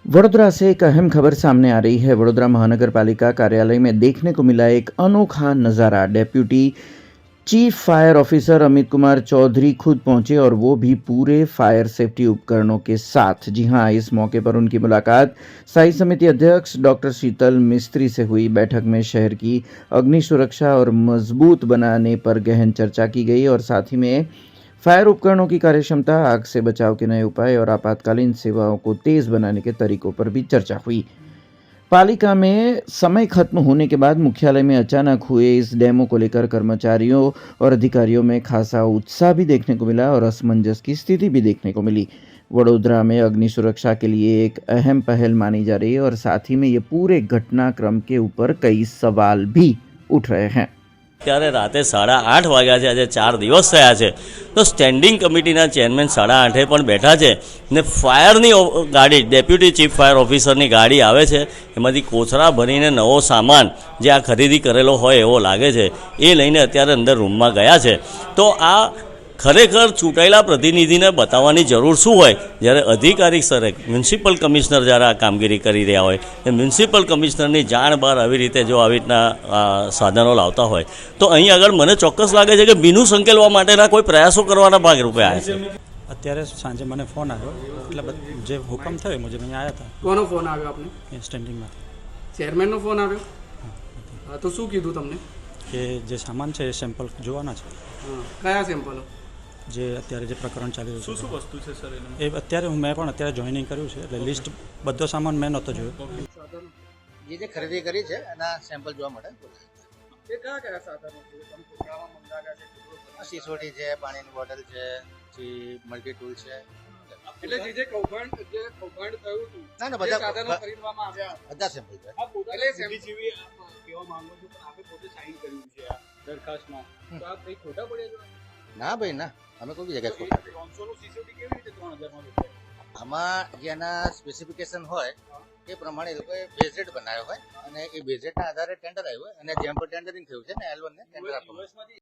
वडोदरा से एक अहम खबर सामने आ रही है। वडोदरा महानगर पालिका कार्यालय में देखने को मिला एक अनोखा नज़ारा। Deputy chief fire officer Amit Kumar Chaudhary खुद पहुंचे और वो भी पूरे फायर सेफ्टी उपकरणों के साथ। जी हां, इस मौके पर उनकी मुलाकात स्थायी समिति अध्यक्ष डॉक्टर शीतल मिस्त्री से हुई। बैठक में शहर की अग्नि सुरक्षा और मजबूत बनाने पर गहन चर्चा की गई और साथ ही में फायर उपकरणों की कार्यक्षमता, आग से बचाव के नए उपाय और आपातकालीन सेवाओं को तेज बनाने के तरीकों पर भी चर्चा हुई। पालिका में समय खत्म होने के बाद मुख्यालय में अचानक हुए इस डेमो को लेकर कर्मचारियों और अधिकारियों में खासा उत्साह भी देखने को मिला और असमंजस की स्थिति भी देखने को मिली। वडोदरा में अग्नि सुरक्षा के लिए एक अहम पहल मानी जा रही है और साथ ही में ये पूरे घटनाक्रम के ऊपर कई सवाल भी उठ रहे हैं। ત્યારે રાતે 8:30 વાગ્યા છે, આજે 4 દિવસ થયા છે, તો સ્ટેન્ડિંગ કમિટીના ચેરમેન 8:30 પણ બેઠા છે ને ફાયરની ગાડી, ડેપ્યુટી ચીફ ફાયર ઓફિસરની ગાડી આવે છે, એમાંથી કોથળા ભરીને નવો સામાન જે આ ખરીદી કરેલો હોય એવો લાગે છે એ લઈને અત્યારે અંદર રૂમમાં ગયા છે। તો આ ખરેખર ચૂંટાયેલા પ્રતિનિધિને બતાવવાની જરૂર શું હોય, જ્યારે અધિકારી સ્તરે મ્યુનિસિપલ કમિશનર જ્યારે આ કામગીરી કરી રહ્યા હોય એ મ્યુનિસિપલ કમિશનરની જાણ બહાર આવી રીતે જો આવી રીતના સાધનો લાવતા હોય તો અહીં આગળ મને ચોક્કસ લાગે છે કે ભીનું સંકેલવા માટેના કોઈ પ્રયાસો કરવાના ભાગરૂપે આવ્યા છે। અત્યારે સાંજે મને ફોન આવ્યો, એટલે જે હુકમ થયો મુજબ અહીંયા આવ્યા હતા। કોનો ફોન આવ્યો આપને? સ્ટેન્ડિંગમાંથી ચેરમેનનો ફોન આવ્યો? હા, તો શું કીધું તમને? કે જે સામાન છે એ સેમ્પલ જોવાના છે। હા, કયા સેમ્પલો? જે અત્યારે જે પ્રકરણ ચાલી રહ્યું છે શું વસ્તુ છે સર એ અત્યારે મેં પણ અત્યારે જોઈનિંગ કર્યું છે, એટલે લિસ્ટ બધો સામાન મેં નહોતો જોયો। જે ખરીદી કરી છે એના સેમ્પલ જોવા માટે એ કયા કયા સાધનો છે તમે કોથળામાં મંગાવ્યા છે? સિસોટી છે, પાણીની બોટલ છે, પછી મલ્ટી ટૂલ છે, એટલે જે કૌભાંડ થયું હતું ના ના એ બધા સાધનો ખરીદવામાં આવ્યા બધા સેમ્પલ છે। એટલે જેવી કેવા માંગો છો પણ આપે પોતે સાઈન કર્યું છે આ દરખાસ્તમાં, તો આ કઈ ખોટા પડ્યા છો? ના ભાઈ ના, અમે કોઈ બી જગ્યાએ ખોટા નથી। 300 નું સીસીટી કેવી રીતે 3000 માં વેચાય? આમાં જે એના સ્પેસિફિકેશન હોય એ પ્રમાણે એ લોકોએ બેઝેટ બનાવ્યો હોય અને એ બેઝેટના આધારે ટેન્ડર આવ્યું હોય અને જેમ પર ટેન્ડરિંગ થયું છે ને L1 ને ટેન્ડર આપવામાં